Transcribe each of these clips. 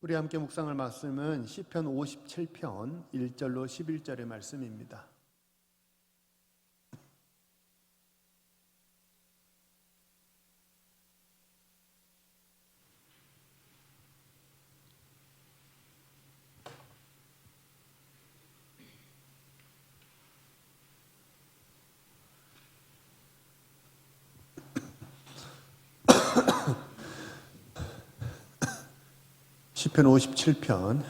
우리 함께 묵상할 말씀은 시편 57편 1절로 11절의 말씀입니다. 시편 57편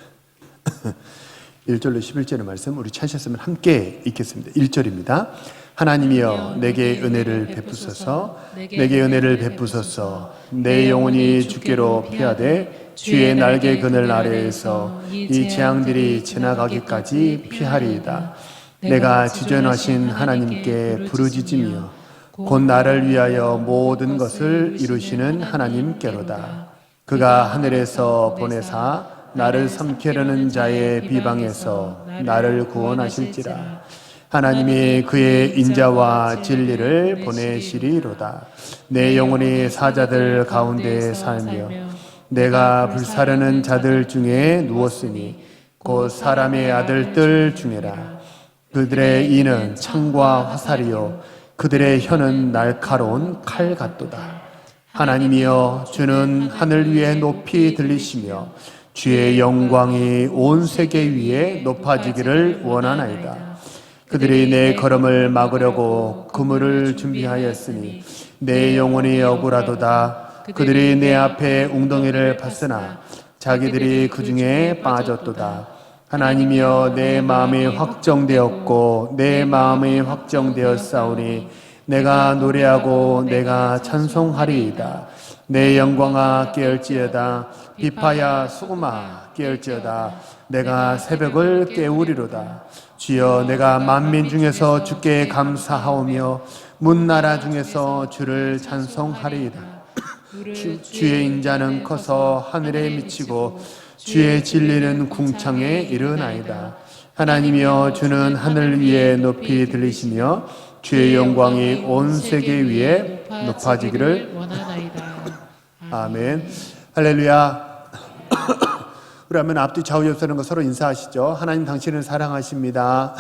1절로 11절의 말씀 우리 찾으셨으면 함께 읽겠습니다. 1절입니다. 하나님이여 내게 은혜를 베푸소서, 내게 은혜를 베푸소서. 내 영혼이 주께로 피하되 주의 날개 그늘 아래에서 이 재앙들이 지나가기까지 피하리이다. 내가 지존하신 하나님께 부르짖으며 곧 나를 위하여 모든 것을 이루시는 하나님께로다. 그가 하늘에서 보내사 나를 삼키려는 자의 비방에서 나를 구원하실지라. 하나님이 그의 인자와 진리를 보내시리로다. 내 영혼이 사자들 가운데 살며 내가 불사르는 자들 중에 누웠으니 곧 사람의 아들들 중에라. 그들의 이는 창과 화살이요 그들의 혀는 날카로운 칼 같도다. 하나님이여 주는 하늘 위에 높이 들리시며 주의 영광이 온 세계 위에 높아지기를 원하나이다. 그들이 내 걸음을 막으려고 그물을 준비하였으니 내 영혼이 억울하도다. 그들이 내 앞에 웅덩이를 팠으나 자기들이 그 중에 빠졌도다. 하나님이여 내 마음이 확정되었고 내 마음이 확정되었사오니 내가 노래하고 내가 찬송하리이다. 내 영광아 깨울지어다. 비파야 수금아 깨울지어다. 내가 새벽을 깨우리로다. 주여 내가 만민 중에서 주께 감사하오며 문나라 중에서 주를 찬송하리이다. 주의 인자는 커서 하늘에 미치고 주의 진리는 궁창에 이르나이다. 하나님이여 주는 하늘 위에 높이 들리시며 주의 영광이 온 세계 위에 높아지기를 원하나이다. 아멘. 할렐루야. 우리 하면 앞뒤 좌우 옆 서는 거 서로 인사하시죠. 하나님 당신을 사랑하십니다.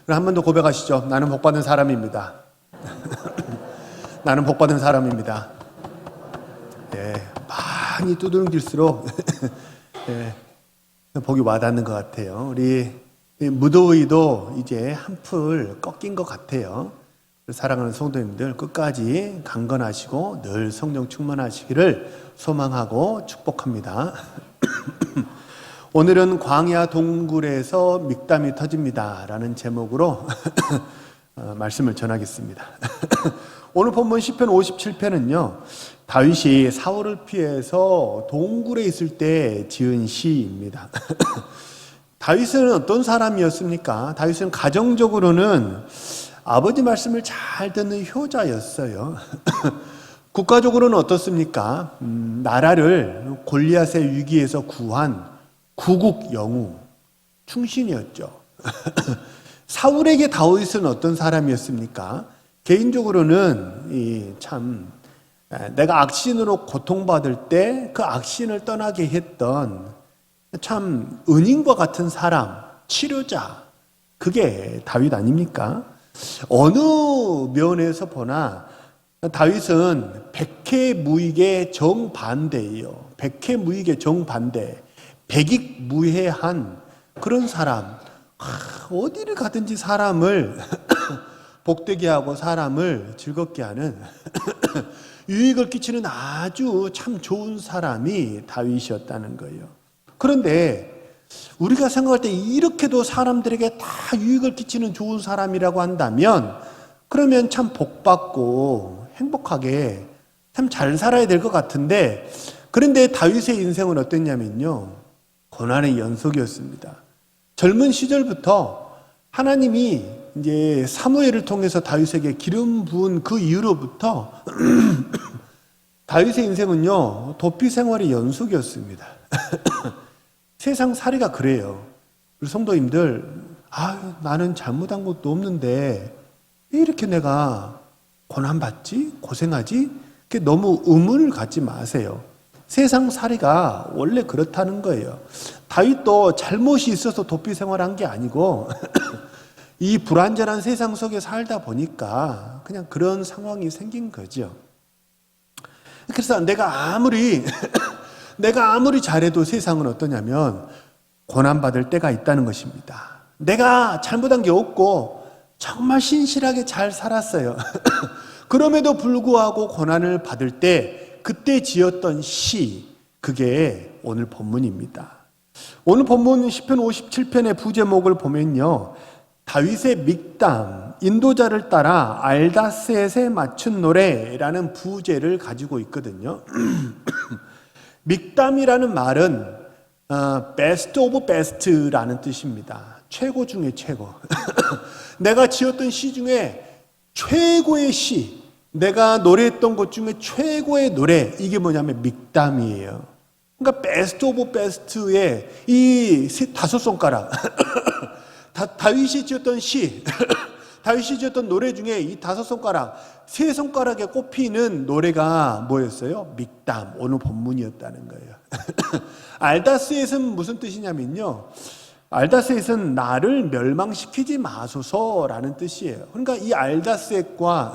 우리 한 번 더 고백하시죠. 나는 복받은 사람입니다. 나는 복받은 사람입니다. 예, 많이 두드러질수록 예, 복이 와닿는 것 같아요. 우리 무더위도 이제 한풀 꺾인 것 같아요. 사랑하는 성도님들 끝까지 강건하시고 늘 성령 충만하시기를 소망하고 축복합니다. 오늘은 광야 동굴에서 믹담이 터집니다 라는 제목으로 말씀을 전하겠습니다. 오늘 본문 시편 57편은요 다윗이 사울을 피해서 동굴에 있을 때 지은 시입니다. 다윗은 어떤 사람이었습니까? 다윗은 가정적으로는 아버지 말씀을 잘 듣는 효자였어요. 국가적으로는 어떻습니까? 나라를 골리앗의 위기에서 구한 구국 영웅, 충신이었죠. 사울에게 다윗은 어떤 사람이었습니까? 개인적으로는 참 내가 악신으로 고통받을 때 그 악신을 떠나게 했던 참 은인과 같은 사람, 치료자, 그게 다윗 아닙니까? 어느 면에서 보나 다윗은 백해무익의 정반대예요. 백해무익의 정반대, 백익무해한 그런 사람. 어디를 가든지 사람을 복되게 하고 사람을 즐겁게 하는 유익을 끼치는 아주 참 좋은 사람이 다윗이었다는 거예요. 그런데 우리가 생각할 때 이렇게도 사람들에게 다 유익을 끼치는 좋은 사람이라고 한다면 그러면 참 복받고 행복하게 참 잘 살아야 될 것 같은데, 그런데 다윗의 인생은 어땠냐면요 고난의 연속이었습니다. 젊은 시절부터 하나님이 이제 사무엘을 통해서 다윗에게 기름 부은 그 이후로부터 다윗의 인생은요 도피 생활의 연속이었습니다. 세상 살이가 그래요. 우리 성도님들, 나는 잘못한 것도 없는데 왜 이렇게 내가 고난받지? 고생하지? 그게 너무 의문을 갖지 마세요. 세상 살이가 원래 그렇다는 거예요. 다윗도 잘못이 있어서 도피 생활한 게 아니고 이 불완전한 세상 속에 살다 보니까 그냥 그런 상황이 생긴 거죠. 그래서 내가 아무리 잘해도 세상은 어떠냐면 고난받을 때가 있다는 것입니다. 내가 잘못한 게 없고 정말 신실하게 잘 살았어요. 그럼에도 불구하고 고난을 받을 때 그때 지었던 시, 그게 오늘 본문입니다. 오늘 본문 시편 57편의 부제목을 보면요, 다윗의 믹담, 인도자를 따라 알다셋에 맞춘 노래라는 부제를 가지고 있거든요. 믹담이라는 말은 best of best라는 뜻입니다. 최고 중에 최고. 내가 지었던 시 중에 최고의 시, 내가 노래했던 것 중에 최고의 노래, 이게 뭐냐면 믹담이에요. 그러니까 베스트 오브 베스트의 이 다섯 손가락, 다윗이 지었던 시, 다윗이 지었던 노래 중에 이 다섯 손가락, 세 손가락에 꼽히는 노래가 뭐였어요? 믹담, 오늘 본문이었다는 거예요. 알다스엣은 무슨 뜻이냐면요, 알다스엣은 나를 멸망시키지 마소서라는 뜻이에요. 그러니까 이 알다스엣과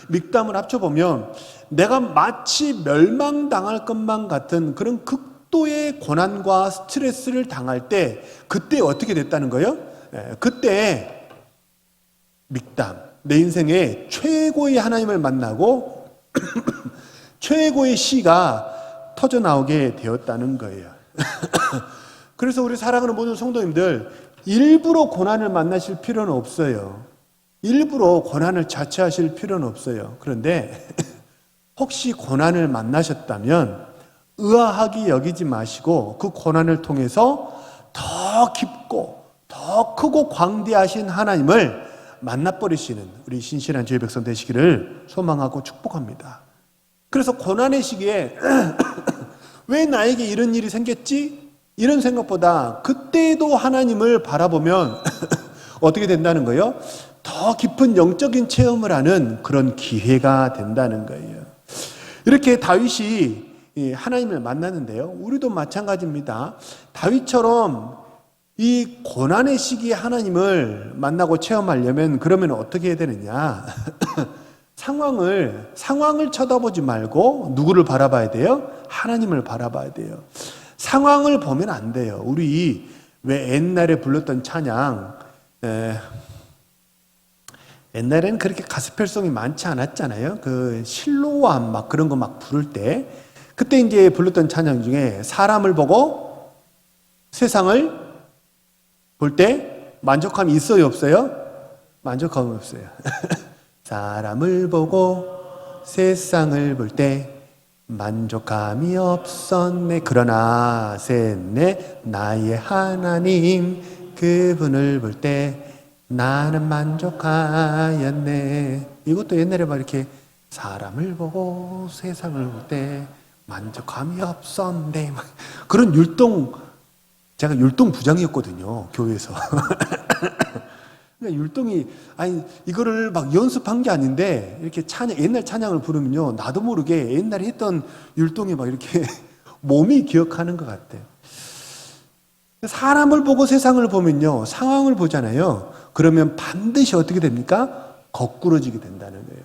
믹담을 합쳐보면 내가 마치 멸망당할 것만 같은 그런 극도의 고난과 스트레스를 당할 때 그때 어떻게 됐다는 거예요? 그때 믹담, 내 인생의 최고의 하나님을 만나고 최고의 시가 터져나오게 되었다는 거예요. 그래서 우리 사랑하는 모든 성도님들, 일부러 고난을 만나실 필요는 없어요. 일부러 고난을 자처하실 필요는 없어요. 그런데 혹시 고난을 만나셨다면 의아하게 여기지 마시고 그 고난을 통해서 더 깊고 더 크고 광대하신 하나님을 만나버리시는 우리 신실한 주의 백성 되시기를 소망하고 축복합니다. 그래서 고난의 시기에 왜 나에게 이런 일이 생겼지? 이런 생각보다 그때도 하나님을 바라보면 어떻게 된다는 거예요? 더 깊은 영적인 체험을 하는 그런 기회가 된다는 거예요. 이렇게 다윗이 하나님을 만났는데요, 우리도 마찬가지입니다. 다윗처럼 이 고난의 시기에 하나님을 만나고 체험하려면 그러면 어떻게 해야 되느냐? 상황을 쳐다보지 말고 누구를 바라봐야 돼요? 하나님을 바라봐야 돼요. 상황을 보면 안 돼요. 우리 왜 옛날에 불렀던 찬양, 옛날에는 그렇게 가스펠송이 많지 않았잖아요. 그 실로암 막 그런 거 막 부를 때, 그때 이제 불렀던 찬양 중에 사람을 보고 세상을 볼 때 만족함이 있어요, 없어요? 만족함이 없어요. 사람을 보고 세상을 볼 때 만족함이 없었네. 그러나 셋네 나의 하나님 그분을 볼 때 나는 만족하였네. 이것도 옛날에 막 이렇게 사람을 보고 세상을 볼 때 만족함이 없었네. 그런 제가 율동 부장이었거든요, 교회에서. 그러니까 율동이, 이거를 막 연습한 게 아닌데, 이렇게 옛날 찬양을 부르면요, 나도 모르게 옛날에 했던 율동이 막 이렇게 몸이 기억하는 것 같아요. 사람을 보고 세상을 보면요, 상황을 보잖아요. 그러면 반드시 어떻게 됩니까? 거꾸러지게 된다는 거예요.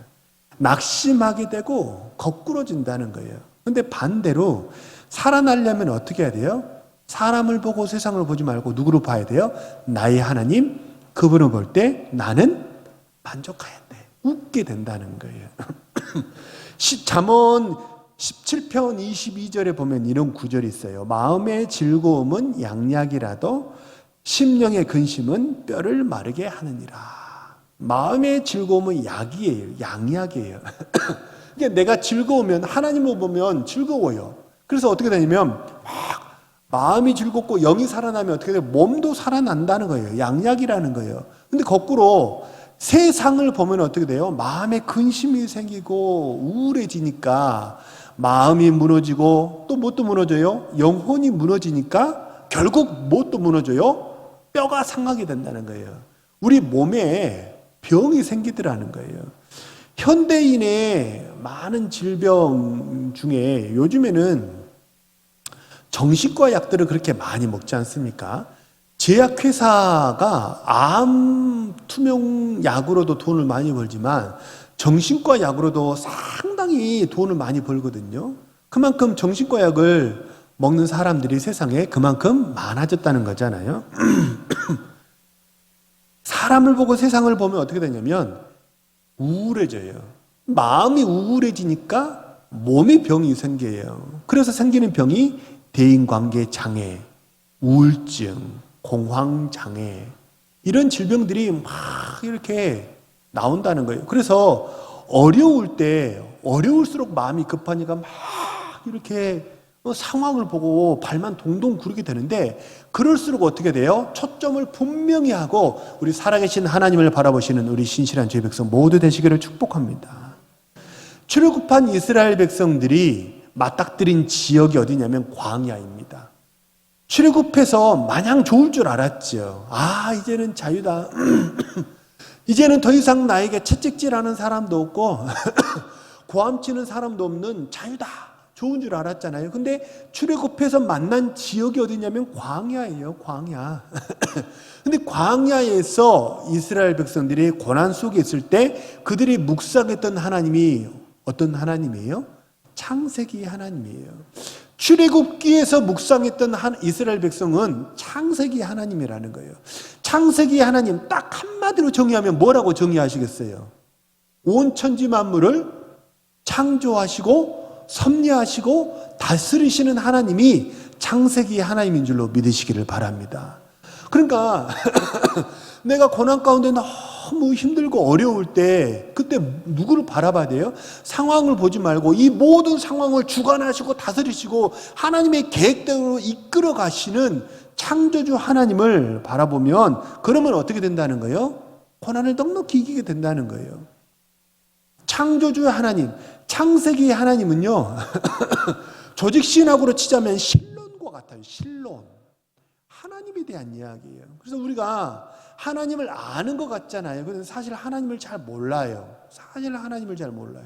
낙심하게 되고 거꾸러진다는 거예요. 근데 반대로 살아나려면 어떻게 해야 돼요? 사람을 보고 세상을 보지 말고 누구를 봐야 돼요? 나의 하나님, 그분을 볼 때 나는 만족하였네. 웃게 된다는 거예요. 잠언 17편 22절에 보면 이런 구절이 있어요. 마음의 즐거움은 양약이라도 심령의 근심은 뼈를 마르게 하느니라. 마음의 즐거움은 약이에요. 양약이에요. 그러니까 내가 즐거우면, 하나님을 보면 즐거워요. 그래서 어떻게 되냐면 마음이 즐겁고 영이 살아나면 어떻게 돼요? 몸도 살아난다는 거예요. 양약이라는 거예요. 근데 거꾸로 세상을 보면 어떻게 돼요? 마음에 근심이 생기고 우울해지니까 마음이 무너지고 또 뭣도 무너져요? 영혼이 무너지니까 결국 뭣도 무너져요? 뼈가 상하게 된다는 거예요. 우리 몸에 병이 생기더라는 거예요. 현대인의 많은 질병 중에 요즘에는 정신과 약들을 그렇게 많이 먹지 않습니까? 제약회사가 암 투명 약으로도 돈을 많이 벌지만 정신과 약으로도 상당히 돈을 많이 벌거든요. 그만큼 정신과 약을 먹는 사람들이 세상에 그만큼 많아졌다는 거잖아요. 사람을 보고 세상을 보면 어떻게 되냐면 우울해져요. 마음이 우울해지니까 몸에 병이 생겨요. 그래서 생기는 병이 대인관계 장애, 우울증, 공황장애 이런 질병들이 막 이렇게 나온다는 거예요. 그래서 어려울수록 마음이 급하니까 막 이렇게 상황을 보고 발만 동동 구르게 되는데 그럴수록 어떻게 돼요? 초점을 분명히 하고 우리 살아계신 하나님을 바라보시는 우리 신실한 주의 백성 모두 되시기를 축복합니다. 출애굽한 이스라엘 백성들이 맞닥뜨린 지역이 어디냐면 광야입니다. 출애굽해서 마냥 좋을 줄 알았죠. 아, 이제는 자유다. 이제는 더 이상 나에게 채찍질하는 사람도 없고 고함치는 사람도 없는 자유다. 좋은 줄 알았잖아요. 근데 출애굽해서 만난 지역이 어디냐면 광야예요. 광야. 근데 광야에서 이스라엘 백성들이 고난 속에 있을 때 그들이 묵상했던 하나님이 어떤 하나님이에요? 창세기 하나님이에요. 출애굽기에서 묵상했던 이스라엘 백성은 창세기 하나님이라는 거예요. 창세기 하나님 딱 한마디로 정의하면 뭐라고 정의하시겠어요? 온 천지 만물을 창조하시고 섭리하시고 다스리시는 하나님이 창세기 하나님인 줄로 믿으시기를 바랍니다. 그러니까 내가 고난 가운데 너무 힘들고 어려울 때 그때 누구를 바라봐야 돼요? 상황을 보지 말고 이 모든 상황을 주관하시고 다스리시고 하나님의 계획대로 이끌어 가시는 창조주 하나님을 바라보면 그러면 어떻게 된다는 거예요? 고난을 넉넉히 이기게 된다는 거예요. 창조주 하나님, 창세기 하나님은요 조직신학으로 치자면 신론과 같아요. 신론. 하나님에 대한 이야기예요. 그래서 우리가 하나님을 아는 것 같잖아요. 그런데 사실 하나님을 잘 몰라요. 사실 하나님을 잘 몰라요.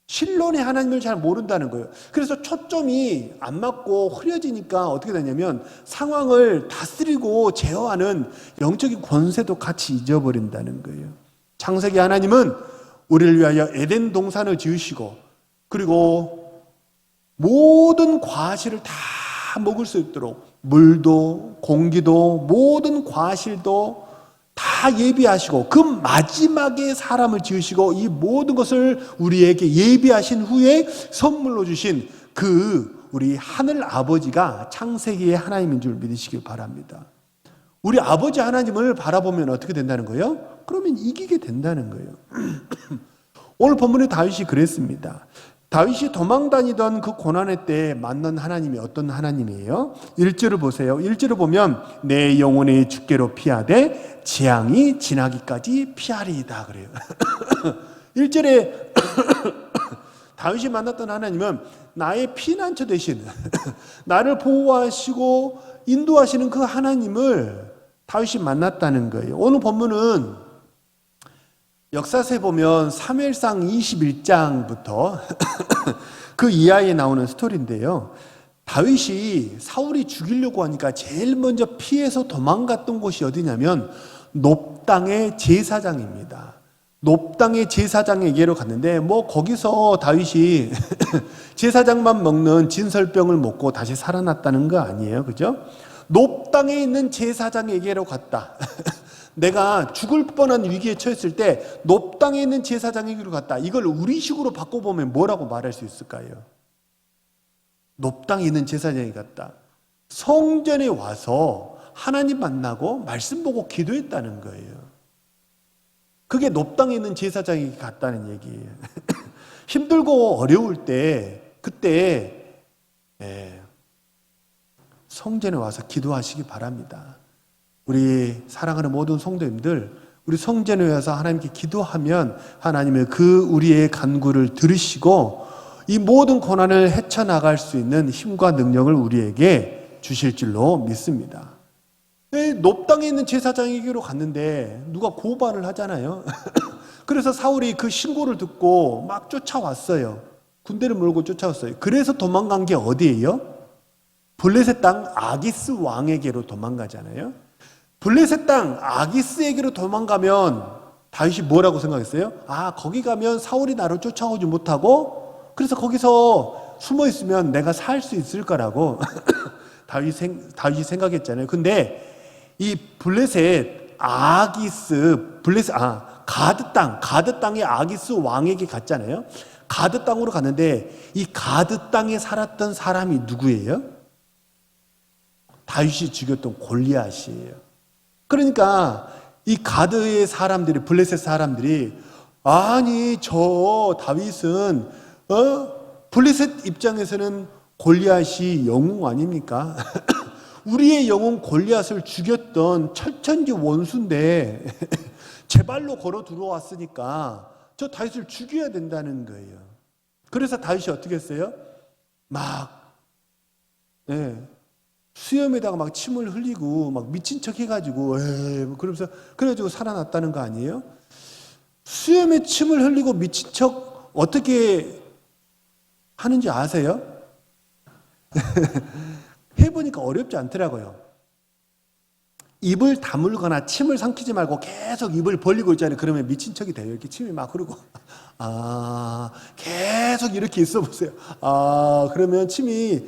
신론의 하나님을 잘 모른다는 거예요. 그래서 초점이 안 맞고 흐려지니까 어떻게 되냐면 상황을 다스리고 제어하는 영적인 권세도 같이 잊어버린다는 거예요. 창세기 하나님은 우리를 위하여 에덴 동산을 지으시고 그리고 모든 과실을 다 먹을 수 있도록 물도 공기도 모든 과실도 다 예비하시고 그 마지막에 사람을 지으시고 이 모든 것을 우리에게 예비하신 후에 선물로 주신 그 우리 하늘 아버지가 창세기의 하나님인 줄 믿으시길 바랍니다. 우리 아버지 하나님을 바라보면 어떻게 된다는 거예요? 그러면 이기게 된다는 거예요. 오늘 본문에 다윗이 그랬습니다. 다윗이 도망다니던 그 고난의 때에 만난 하나님이 어떤 하나님이에요? 1절을 보세요. 1절을 보면 내 영혼이 주께로 피하되 재앙이 지나기까지 피하리이다 그래요. 1절에 다윗이 만났던 하나님은 나의 피난처 되신 나를 보호하시고 인도하시는 그 하나님을 다윗이 만났다는 거예요. 오늘 본문은 역사서에 보면 사무엘상 21장부터 그 이하에 나오는 스토리인데요. 다윗이 사울이 죽이려고 하니까 제일 먼저 피해서 도망갔던 곳이 어디냐면 높당의 제사장입니다. 높당의 제사장에게로 갔는데 거기서 다윗이 제사장만 먹는 진설병을 먹고 다시 살아났다는 거 아니에요. 그죠? 높당에 있는 제사장에게로 갔다. 내가 죽을 뻔한 위기에 처했을 때 높당에 있는 제사장에게로 갔다. 이걸 우리식으로 바꿔보면 뭐라고 말할 수 있을까요? 높당에 있는 제사장에 갔다. 성전에 와서 하나님 만나고 말씀 보고 기도했다는 거예요. 그게 높당에 있는 제사장에게 갔다는 얘기예요. 힘들고 어려울 때 그때 성전에 와서 기도하시기 바랍니다. 우리 사랑하는 모든 성도님들, 우리 성전에 와서 하나님께 기도하면 하나님의 그 우리의 간구를 들으시고 이 모든 고난을 헤쳐나갈 수 있는 힘과 능력을 우리에게 주실 줄로 믿습니다. 높당에 있는 제사장에게로 갔는데 누가 고발을 하잖아요. 그래서 사울이 그 신고를 듣고 막 쫓아왔어요. 군대를 몰고 쫓아왔어요. 그래서 도망간 게 어디예요? 블레셋 땅 아기스 왕에게로 도망가잖아요. 블레셋 땅 아기스에게로 도망가면 다윗이 뭐라고 생각했어요? 아, 거기 가면 사울이 나를 쫓아오지 못하고 그래서 거기서 숨어 있으면 내가 살 수 있을 거라고 다윗이 생각했잖아요. 근데 이 블레셋 아기스 가드 땅의 아기스 왕에게 갔잖아요. 가드 땅으로 갔는데 이 가드 땅에 살았던 사람이 누구예요? 다윗이 죽였던 골리앗이에요. 그러니까 이 가드의 사람들이, 블레셋 사람들이, 아니 저 다윗은 블레셋 입장에서는 골리앗이 영웅 아닙니까? 우리의 영웅 골리앗을 죽였던 철천지 원수인데 제 발로 걸어 들어왔으니까 저 다윗을 죽여야 된다는 거예요. 그래서 다윗이 어떻게 했어요? 막 수염에다가 막 침을 흘리고 막 미친 척 해가지고 그러면서 그래가지고 살아났다는 거 아니에요? 수염에 침을 흘리고 미친 척 어떻게 하는지 아세요? 해보니까 어렵지 않더라고요. 입을 다물거나 침을 삼키지 말고 계속 입을 벌리고 있잖아요. 그러면 미친 척이 돼요. 이렇게 침이 막 흐르고 계속 이렇게 있어 보세요. 그러면 침이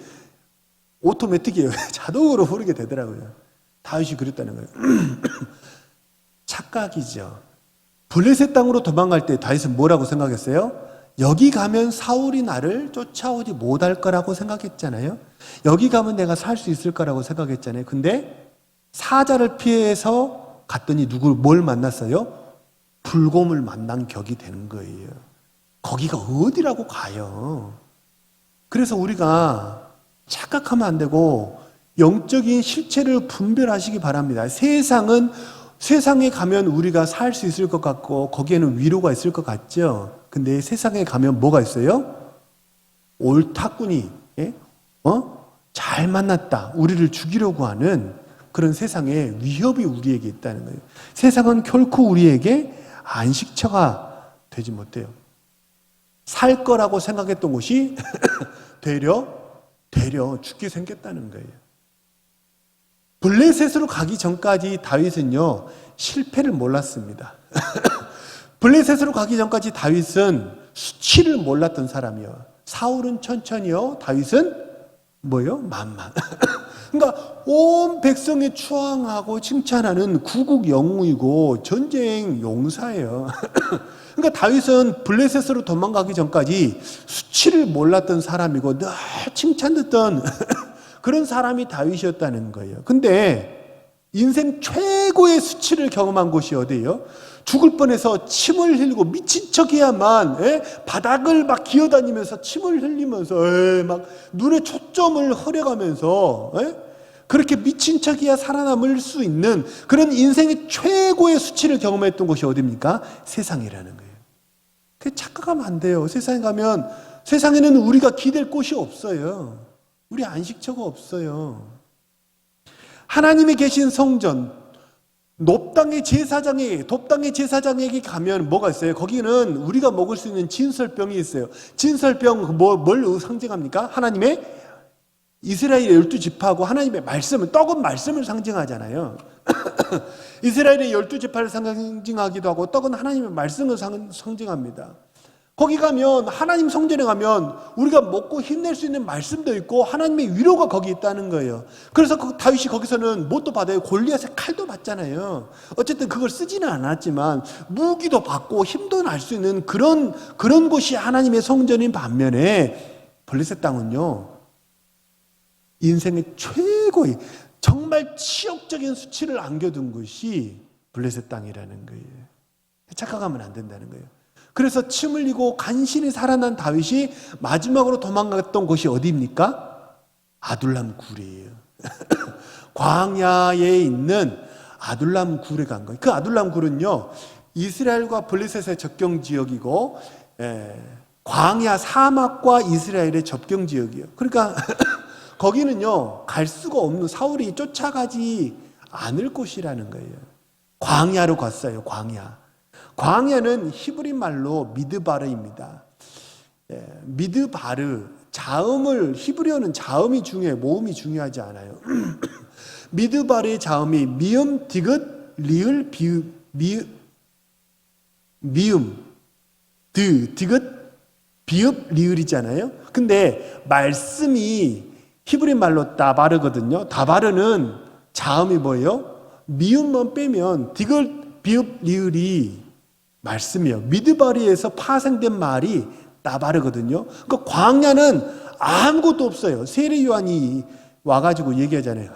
오토매틱이에요. 자동으로 흐르게 되더라고요. 다윗이 그랬다는 거예요. 착각이죠. 블레셋 땅으로 도망갈 때 다윗은 뭐라고 생각했어요? 여기 가면 사울이 나를 쫓아오지 못할 거라고 생각했잖아요. 여기 가면 내가 살 수 있을 거라고 생각했잖아요. 근데 사자를 피해서 갔더니 뭘 만났어요? 불곰을 만난 격이 되는 거예요. 거기가 어디라고 가요. 그래서 우리가 착각하면 안 되고 영적인 실체를 분별하시기 바랍니다. 세상에 가면 우리가 살 수 있을 것 같고 거기에는 위로가 있을 것 같죠. 근데 세상에 가면 뭐가 있어요? 옳다꾼이 잘 만났다. 우리를 죽이려고 하는 그런 세상에 위협이 우리에게 있다는 거예요. 세상은 결코 우리에게 안식처가 되지 못해요. 살 거라고 생각했던 곳이 되려 죽게 생겼다는 거예요. 블레셋으로 가기 전까지 다윗은요 실패를 몰랐습니다. 블레셋으로 가기 전까지 다윗은 수치를 몰랐던 사람이요. 사울은 천천히요, 다윗은 뭐요? 만만. 그러니까 온 백성이 추앙하고 칭찬하는 구국 영웅이고 전쟁 용사예요. 그러니까 다윗은 블레셋으로 도망가기 전까지 수치를 몰랐던 사람이고 늘 칭찬듣던 그런 사람이 다윗이었다는 거예요. 근데 인생 최고의 수치를 경험한 곳이 어디예요? 죽을 뻔해서 침을 흘리고 미친 척해야만 바닥을 막 기어다니면서 침을 흘리면서 막 눈에 초점을 흐려가면서 그렇게 미친 척이야 살아남을 수 있는 그런 인생의 최고의 수치를 경험했던 곳이 어디입니까? 세상이라는 거예요. 그 착각하면 안 돼요. 세상에 가면 세상에는 우리가 기댈 곳이 없어요. 우리 안식처가 없어요. 하나님이 계신 성전, 돕당의 제사장에게 가면 뭐가 있어요? 거기는 우리가 먹을 수 있는 진설병이 있어요. 진설병 뭘 상징합니까? 하나님의 이스라엘의 12지파하고 하나님의 말씀을, 떡은 말씀을 상징하잖아요. 이스라엘의 12지파를 상징하기도 하고 떡은 하나님의 말씀을 상징합니다. 거기 가면 하나님 성전에 가면 우리가 먹고 힘낼 수 있는 말씀도 있고 하나님의 위로가 거기 있다는 거예요. 그래서 다윗이 거기서는 뭣도 받아요? 골리앗의 칼도 받잖아요. 어쨌든 그걸 쓰지는 않았지만 무기도 받고 힘도 날 수 있는 그런 곳이 하나님의 성전인 반면에 블레셋 땅은요 인생의 최고의 정말 치욕적인 수치를 안겨둔 것이 블레셋 땅이라는 거예요. 착각하면 안 된다는 거예요. 그래서 침 흘리고 간신히 살아난 다윗이 마지막으로 도망갔던 곳이 어디입니까? 아둘람 굴이에요. 광야에 있는 아둘람 굴에 간 거예요. 그 아둘람 굴은요 이스라엘과 블레셋의 접경 지역이고 광야 사막과 이스라엘의 접경 지역이에요. 그러니까 거기는요 갈 수가 없는, 사울이 쫓아가지 않을 곳이라는 거예요. 광야로 갔어요. 광야. 광야는 히브리 말로 미드바르입니다. 미드바르, 자음을, 히브리어는 자음이 중요해요. 모음이 중요하지 않아요. 미드바르의 자음이 미음, 디귿, 리을, 미음, 디귿, 비읍, 리을이잖아요. 근데 말씀이 히브리 말로 다바르거든요. 다바르는 자음이 뭐예요? 미음만 빼면 디귿, 비읍, 리을이 말씀이에요. 미드바리에서 파생된 말이 다바르거든요. 그러니까 광야는 아무것도 없어요. 세례 요한이 와가지고 얘기하잖아요.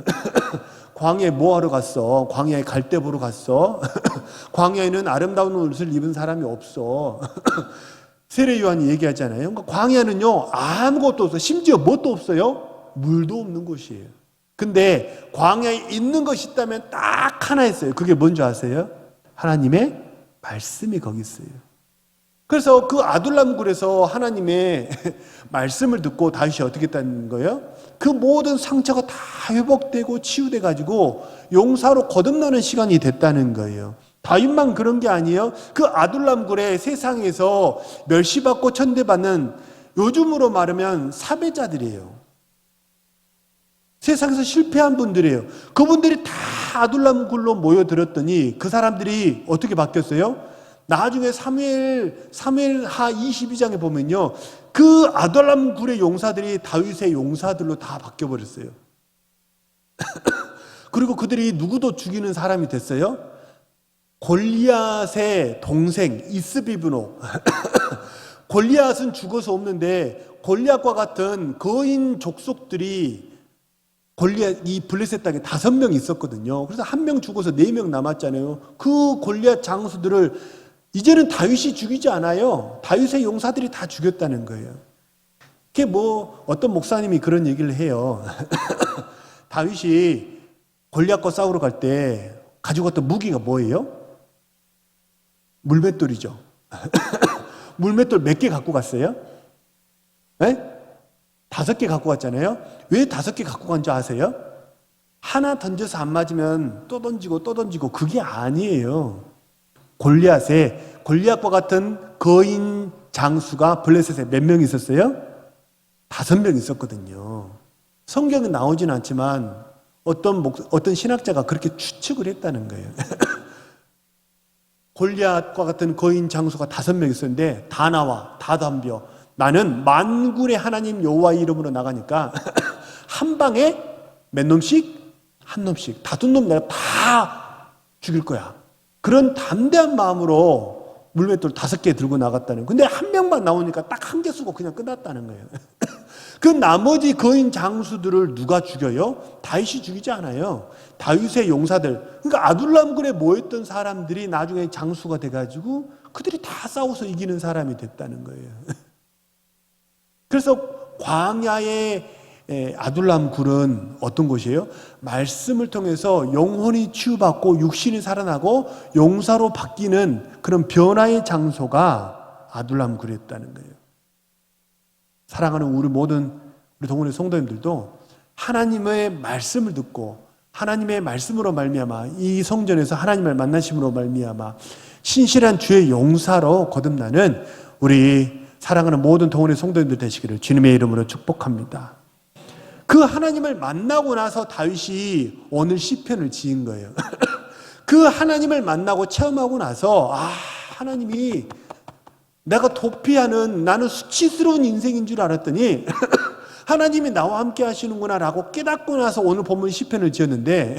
광야에 뭐 하러 갔어? 광야에 갈대 보러 갔어? 광야에는 아름다운 옷을 입은 사람이 없어. 세례 요한이 얘기하잖아요. 그러니까 광야는요, 아무것도 없어요. 심지어 뭣도 없어요? 물도 없는 곳이에요. 근데 광야에 있는 것이 있다면 딱 하나 있어요. 그게 뭔지 아세요? 하나님의 말씀이 거기 있어요. 그래서 그 아둘람 굴에서 하나님의 말씀을 듣고 다윗이 어떻게 했다는 거예요? 그 모든 상처가 다 회복되고 치유돼 가지고 용사로 거듭나는 시간이 됐다는 거예요. 다윗만 그런 게 아니에요. 그 아둘람 굴에 세상에서 멸시받고 천대받는, 요즘으로 말하면 사배자들이에요. 세상에서 실패한 분들이에요. 그분들이 다 아둘람 굴로 모여들었더니 그 사람들이 어떻게 바뀌었어요? 나중에 사무엘하 22장에 보면요, 그 아둘람 굴의 용사들이 다윗의 용사들로 다 바뀌어버렸어요. 그리고 그들이 누구도 죽이는 사람이 됐어요. 골리앗의 동생 이스비브노. 골리앗은 죽어서 없는데 골리앗과 같은 거인 족속들이 골리앗, 이 블레셋 땅에 5명 있었거든요. 그래서 1명 죽어서 4명 남았잖아요. 그 골리앗 장수들을 이제는 다윗이 죽이지 않아요. 다윗의 용사들이 다 죽였다는 거예요. 그게 뭐 어떤 목사님이 그런 얘기를 해요. 다윗이 골리앗과 싸우러 갈 때 가지고 갔던 무기가 뭐예요? 물맷돌이죠. 물맷돌 몇 개 갖고 갔어요? 네? 5개 갖고 갔잖아요. 왜 5개 갖고 간 줄 아세요? 하나 던져서 안 맞으면 또 던지고 또 던지고, 그게 아니에요. 골리앗과 같은 거인 장수가 블레셋에 몇 명 있었어요? 5명 있었거든요. 성경에 나오진 않지만 어떤 신학자가 그렇게 추측을 했다는 거예요. 골리앗과 같은 거인 장수가 5명 있었는데 다 나와, 다 덤벼. 나는 만군의 하나님 여호와의 이름으로 나가니까 한 방에 몇 놈씩? 한 놈씩. 5놈 내가 다 죽일 거야. 그런 담대한 마음으로 물맷돌 5개 들고 나갔다는. 근데 한 명만 나오니까 딱 한 개 쓰고 그냥 끝났다는 거예요. 그 나머지 거인 장수들을 누가 죽여요? 다윗이 죽이지 않아요. 다윗의 용사들. 그러니까 아둘람굴에 모였던 사람들이 나중에 장수가 돼가지고 그들이 다 싸워서 이기는 사람이 됐다는 거예요. 그래서 광야의 아둘람 굴은 어떤 곳이에요? 말씀을 통해서 영혼이 치유받고 육신이 살아나고 용사로 바뀌는 그런 변화의 장소가 아둘람 굴이었다는 거예요. 사랑하는 우리 동원의 성도님들도 하나님의 말씀을 듣고 하나님의 말씀으로 말미암아 이 성전에서 하나님을 만나심으로 말미암아 신실한 주의 용사로 거듭나는 우리 사랑하는 모든 동원의 성도님들 되시기를 주님의 이름으로 축복합니다. 그 하나님을 만나고 나서 다윗이 오늘 시편을 지은 거예요. 그 하나님을 만나고 체험하고 나서 하나님이 내가 도피하는, 나는 수치스러운 인생인 줄 알았더니 하나님이 나와 함께 하시는구나 라고 깨닫고 나서 오늘 본문 시편을 지었는데,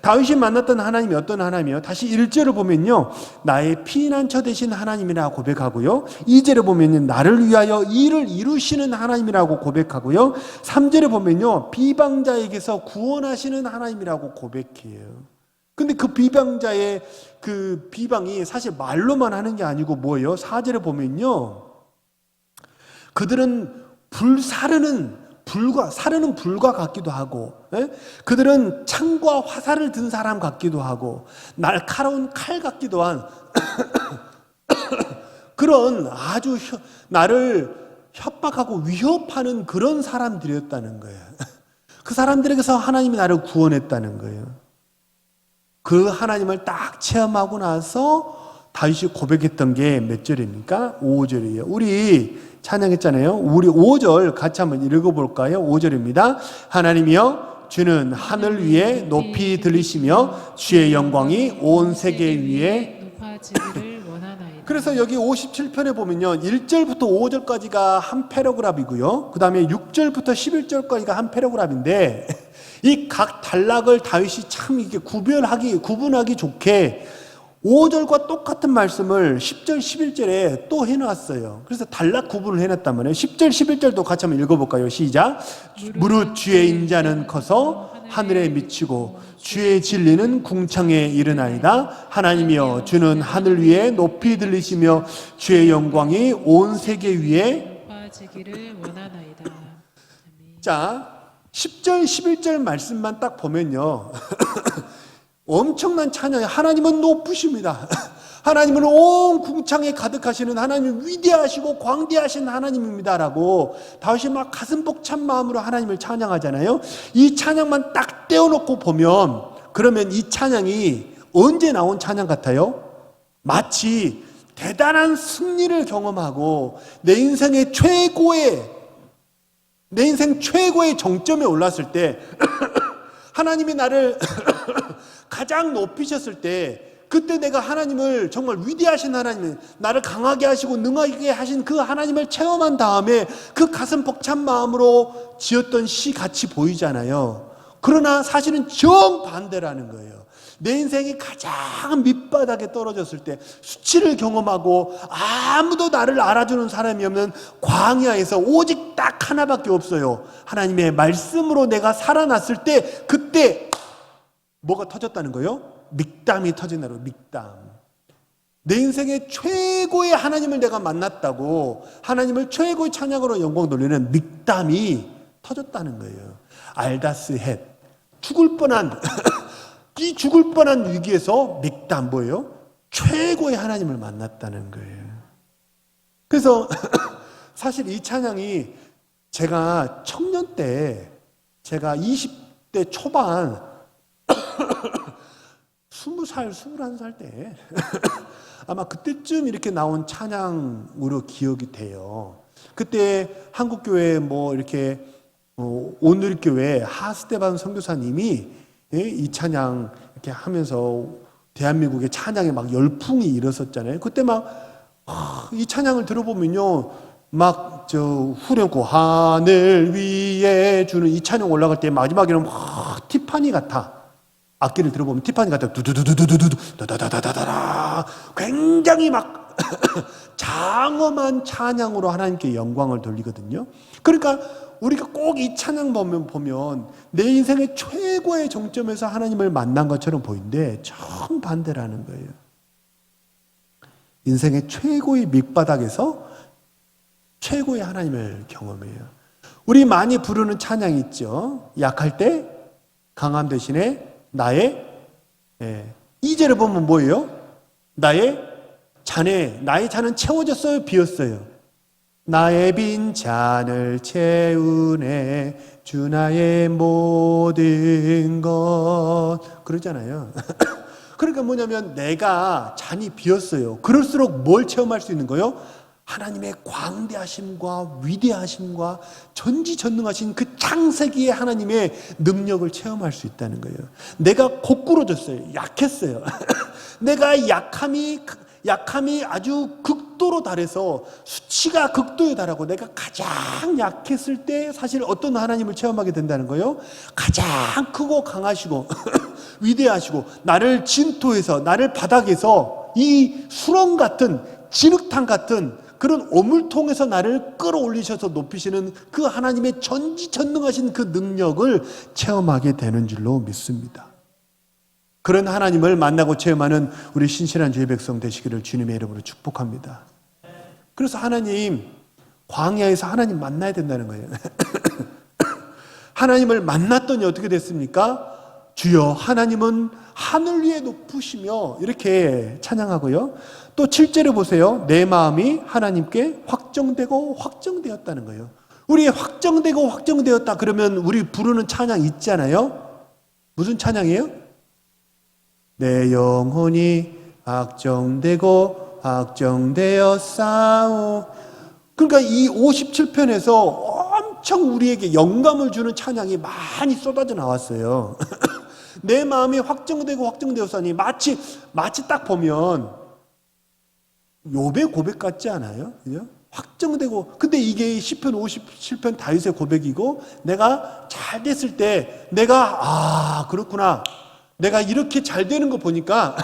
다윗이 만났던 하나님이 어떤 하나님이에요? 다시 1절을 보면요, 나의 피난처 되신 하나님이라고 고백하고요, 2절에 보면요, 나를 위하여 일을 이루시는 하나님이라고 고백하고요, 3절에 보면요, 비방자에게서 구원하시는 하나님이라고 고백해요. 근데 그 비방자의 그 비방이 사실 말로만 하는 게 아니고 뭐예요? 4절에 보면요, 그들은 사르는 불과 같기도 하고, 그들은 창과 화살을 든 사람 같기도 하고, 날카로운 칼 같기도 한 그런 아주 나를 협박하고 위협하는 그런 사람들이었다는 거예요. 그 사람들에게서 하나님이 나를 구원했다는 거예요. 그 하나님을 딱 체험하고 나서 다윗이 고백했던 게 몇 절입니까? 5절이에요. 우리 찬양했잖아요. 우리 5절 같이 한번 읽어볼까요? 5절입니다. 하나님이여 주는 하늘 위에 높이 들리시며 주의 영광이 온 세계 위에 높아지기를 원하나이다. 그래서 여기 57편에 보면요 1절부터 5절까지가 한 패러그раф이고요 그 다음에 6절부터 11절까지가 한 패러그раф인데 이 각 단락을 다윗이 참 이게 구분하기 좋게 5절과 똑같은 말씀을 10절, 11절에 또 해놨어요. 그래서 단락 구분을 해놨단 말이에요. 10절, 11절도 같이 한번 읽어볼까요? 시작. 무릇 주의 인자는 커서 하늘에 미치고 주의 진리는 궁창에 이르나이다. 하나님이여 주는 하늘 위에 높이 들리시며 주의 영광이 온 세계 위에 높아지기를 원하나이다. 아멘. 자 10절, 11절 말씀만 딱 보면요 엄청난 찬양이 하나님은 높으십니다. 하나님은 온 궁창에 가득하시는 하나님 위대하시고 광대하신 하나님입니다라고 다윗이 막 가슴 벅찬 마음으로 하나님을 찬양하잖아요. 이 찬양만 딱 떼어놓고 보면 그러면 이 찬양이 언제 나온 찬양 같아요? 마치 대단한 승리를 경험하고 내 인생 최고의 정점에 올랐을 때 하나님이 나를 가장 높이셨을 때 그때 내가 하나님을 정말 위대하신 하나님 나를 강하게 하시고 능하게 하신 그 하나님을 체험한 다음에 그 가슴 벅찬 마음으로 지었던 시 같이 보이잖아요. 그러나 사실은 정반대라는 거예요. 내 인생이 가장 밑바닥에 떨어졌을 때 수치를 경험하고 아무도 나를 알아주는 사람이 없는 광야에서 오직 딱 하나밖에 없어요. 하나님의 말씀으로 내가 살아났을 때 그때 뭐가 터졌다는 거예요? 믹담이 터진다고. 믹담. 내 인생의 최고의 하나님을 내가 만났다고 하나님을 최고의 찬양으로 영광 돌리는 믹담이 터졌다는 거예요. 알다스 헷 죽을 뻔한 이 죽을 뻔한 위기에서 믹담 뭐예요? 최고의 하나님을 만났다는 거예요. 그래서 사실 이 찬양이 제가 청년 때 제가 20대 초반 20살, 21살 때 아마 그때쯤 이렇게 나온 찬양으로 기억이 돼요. 그때 한국교회 뭐 이렇게 온누리교회 하스테반 선교사님이 이 찬양 이렇게 하면서 대한민국의 찬양에 막 열풍이 일었었잖아요. 그때 막 이 찬양을 들어보면요 막 저 후렴구 하늘 위에 주는 이 찬양 올라갈 때 마지막에는 막 티파니 같아. 악기를 들어보면 티파니 같아. 두두두두두두두 다다다다다다 굉장히 막 장엄한 찬양으로 하나님께 영광을 돌리거든요. 그러니까 우리가 꼭 이 찬양 보면 내 인생의 최고의 정점에서 하나님을 만난 것처럼 보이는데 정반대라는 거예요. 인생의 최고의 밑바닥에서 최고의 하나님을 경험해요. 우리 많이 부르는 찬양이 있죠. 약할 때 강함 대신에 나의 2절에 보면 뭐예요? 나의 잔은 채워졌어요? 비었어요? 나의 빈 잔을 채우네 주 나의 모든 것 그러잖아요. 그러니까 뭐냐면 내가 잔이 비었어요. 그럴수록 뭘 체험할 수 있는 거예요? 하나님의 광대하심과 위대하심과 전지전능하신 그 창세기의 하나님의 능력을 체험할 수 있다는 거예요. 내가 고꾸러졌어요. 약했어요. 내가 약함이 아주 극도로 달해서 수치가 극도에 달하고 내가 가장 약했을 때 사실 어떤 하나님을 체험하게 된다는 거예요? 가장 크고 강하시고 위대하시고 나를 진토에서 나를 바닥에서 이 수렁 같은 진흙탕 같은 그런 오물통에서 나를 끌어올리셔서 높이시는 그 하나님의 전지전능하신 그 능력을 체험하게 되는 줄로 믿습니다. 그런 하나님을 만나고 체험하는 우리 신실한 주의 백성 되시기를 주님의 이름으로 축복합니다. 그래서 하나님 광야에서 하나님 만나야 된다는 거예요. 하나님을 만났더니 어떻게 됐습니까? 주여 하나님은 하늘 위에 높으시며 이렇게 찬양하고요. 또 7절에 보세요. 내 마음이 하나님께 확정되었다는 거예요. 우리 확정되었다 그러면 우리 부르는 찬양 있잖아요. 무슨 찬양이에요? 내 영혼이 확정되고 확정되었사오. 그러니까 이 57편에서 엄청 우리에게 영감을 주는 찬양이 많이 쏟아져 나왔어요. 내 마음이 확정되고 확정되었사니 마치 딱 보면 욥의 고백 같지 않아요? 그죠? 확정되고, 근데 이게 시편 57편 다윗의 고백이고, 내가 잘 됐을 때 내가 그렇구나, 내가 이렇게 잘 되는 거 보니까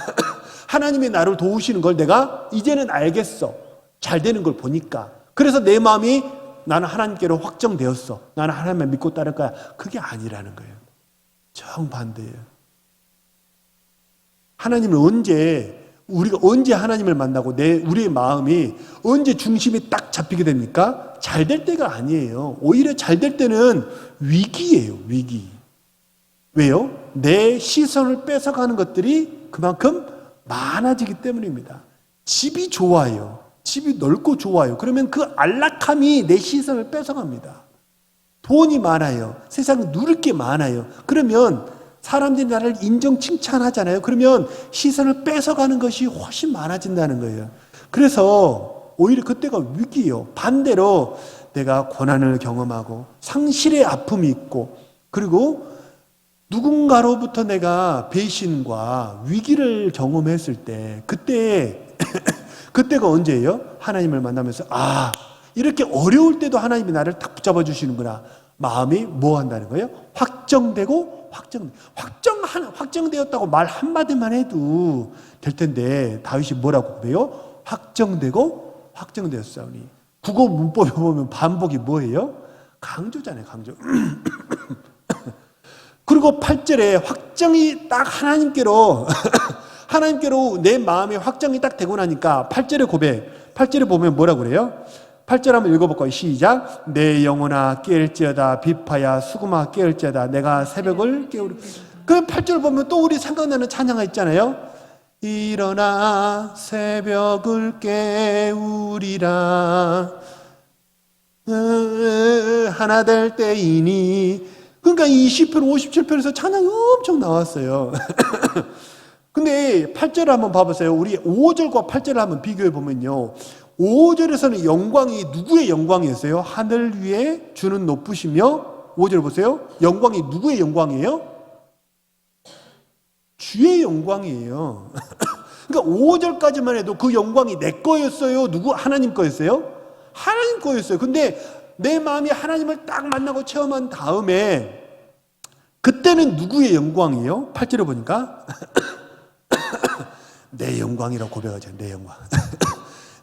하나님이 나를 도우시는 걸 내가 이제는 알겠어. 잘 되는 걸 보니까. 그래서 내 마음이 나는 하나님께로 확정되었어. 나는 하나님을 믿고 따를 거야. 그게 아니라는 거예요. 정반대예요. 하나님을 우리가 언제 하나님을 만나고 우리의 마음이 언제 중심이 딱 잡히게 됩니까? 잘 될 때가 아니에요. 오히려 잘 될 때는 위기예요, 위기. 왜요? 내 시선을 뺏어가는 것들이 그만큼 많아지기 때문입니다. 집이 좋아요. 집이 넓고 좋아요. 그러면 그 안락함이 내 시선을 뺏어갑니다. 돈이 많아요. 세상에 누릴 게 많아요. 그러면 사람들이 나를 인정 칭찬하잖아요. 그러면 시선을 뺏어가는 것이 훨씬 많아진다는 거예요. 그래서 오히려 그때가 위기예요. 반대로 내가 고난을 경험하고 상실의 아픔이 있고, 그리고 누군가로부터 내가 배신과 위기를 경험했을 때, 그때가 언제예요? 하나님을 만나면서 이렇게 어려울 때도 하나님이 나를 딱 붙잡아 주시는구나. 마음이 뭐 한다는 거예요? 확정되었다고 말 한마디만 해도 될 텐데, 다윗이 뭐라고 그래요? 확정되고 확정되었사오니. 국어 문법에 보면 반복이 뭐예요? 강조잖아요, 강조. 그리고 8절에 확정이 딱 하나님께로 내 마음의 확정이 딱 되고 나니까 8절의 고백, 8절에 보면 뭐라고 그래요? 8절 한번 읽어볼까요? 시작. 내 영혼아 깨을지어다, 비파야 수금아 깨을지어다, 내가 새벽을 깨우리. 그 8절 보면 또 우리 생각나는 찬양가 있잖아요. 일어나 새벽을 깨우리라, 하나 될 때이니. 그러니까 이 시편 57편에서 찬양이 엄청 나왔어요. 근데 8절을 한번 봐보세요. 우리 5절과 8절을 한번 비교해 보면요, 5절에서는 영광이 누구의 영광이었어요? 하늘 위에 주는 높으시며. 5절 보세요. 영광이 누구의 영광이에요? 주의 영광이에요. 그러니까 5절까지만 해도 그 영광이 내 거였어요? 하나님 거였어요? 하나님 거였어요. 근데 내 마음이 하나님을 딱 만나고 체험한 다음에 그때는 누구의 영광이에요? 8절에 보니까 내 영광이라고 고백하죠. 내 영광.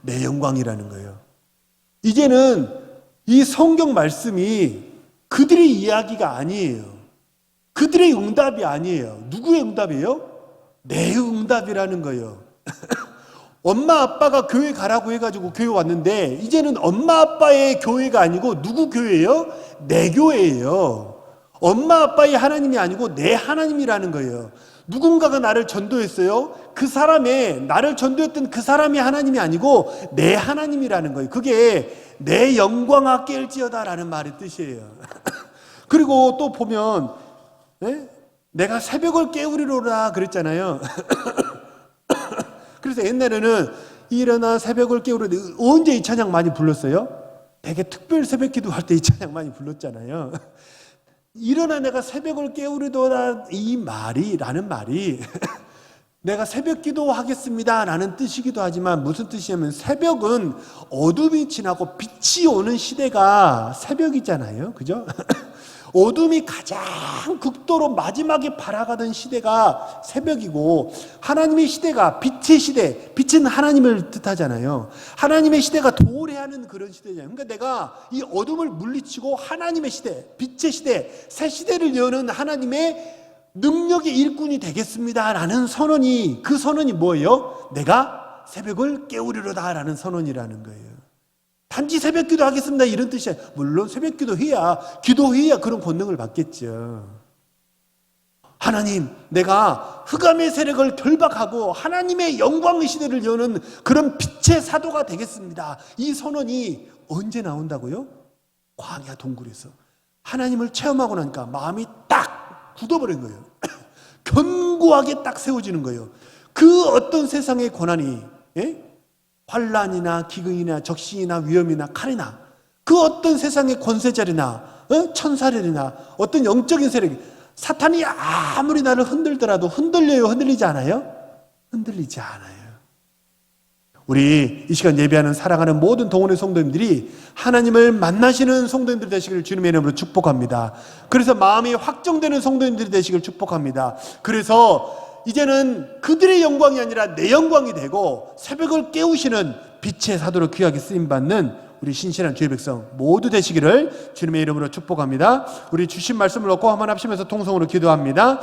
내 영광이라는 거예요. 이제는 이 성경 말씀이 그들의 이야기가 아니에요. 그들의 응답이 아니에요. 누구의 응답이에요? 내 응답이라는 거예요. 엄마 아빠가 교회 가라고 해가지고 교회 왔는데, 이제는 엄마 아빠의 교회가 아니고 누구 교회예요? 내 교회예요. 엄마 아빠의 하나님이 아니고 내 하나님이라는 거예요. 누군가가 나를 전도했어요. 나를 전도했던 그 사람이 하나님이 아니고 내 하나님이라는 거예요. 그게 내 영광아 깨을지어다라는 말의 뜻이에요. 그리고 또 보면 내가 새벽을 깨우리로라 그랬잖아요. 그래서 옛날에는 일어나 새벽을 깨우리로라, 언제 이 찬양 많이 불렀어요? 되게 특별 새벽 기도할 때 이 찬양 많이 불렀잖아요. 일어나 내가 새벽을 깨우리도다, 라는 말이 내가 새벽 기도하겠습니다 라는 뜻이기도 하지만, 무슨 뜻이냐면 새벽은 어둠이 지나고 빛이 오는 시대가 새벽이잖아요. 그죠? 어둠이 가장 극도로 마지막에 발아가던 시대가 새벽이고, 하나님의 시대가 빛의 시대, 빛은 하나님을 뜻하잖아요. 하나님의 시대가 도래하는 그런 시대잖아요. 그러니까 내가 이 어둠을 물리치고 하나님의 시대, 빛의 시대, 새 시대를 여는 하나님의 능력의 일꾼이 되겠습니다 라는 선언이, 그 선언이 뭐예요? 내가 새벽을 깨우리로다 라는 선언이라는 거예요. 단지 새벽 기도하겠습니다 이런 뜻이야. 물론 새벽 기도해야 그런 권능을 받겠죠. 하나님, 내가 흑암의 세력을 결박하고 하나님의 영광의 시대를 여는 그런 빛의 사도가 되겠습니다. 이 선언이 언제 나온다고요? 광야 동굴에서 하나님을 체험하고 나니까 마음이 딱 굳어버린 거예요. 견고하게 딱 세워지는 거예요. 그 어떤 세상의 고난이, 예? 환란이나 기근이나 적신이나 위험이나 칼이나 그 어떤 세상의 권세자리나 천사들이나 어떤 영적인 세력, 사탄이 아무리 나를 흔들더라도 흔들려요? 흔들리지 않아요? 흔들리지 않아요. 우리 이 시간 예배하는 사랑하는 모든 동원의 성도님들이 하나님을 만나시는 성도님들 되시기를 주님의 이름으로 축복합니다. 그래서 마음이 확정되는 성도님들이 되시기를 축복합니다. 그래서 이제는 그들의 영광이 아니라 내 영광이 되고 새벽을 깨우시는 빛의 사도로 귀하게 쓰임받는 우리 신실한 주의 백성 모두 되시기를 주님의 이름으로 축복합니다. 우리 주신 말씀을 얻고 한번 합심해서 통성으로 기도합니다.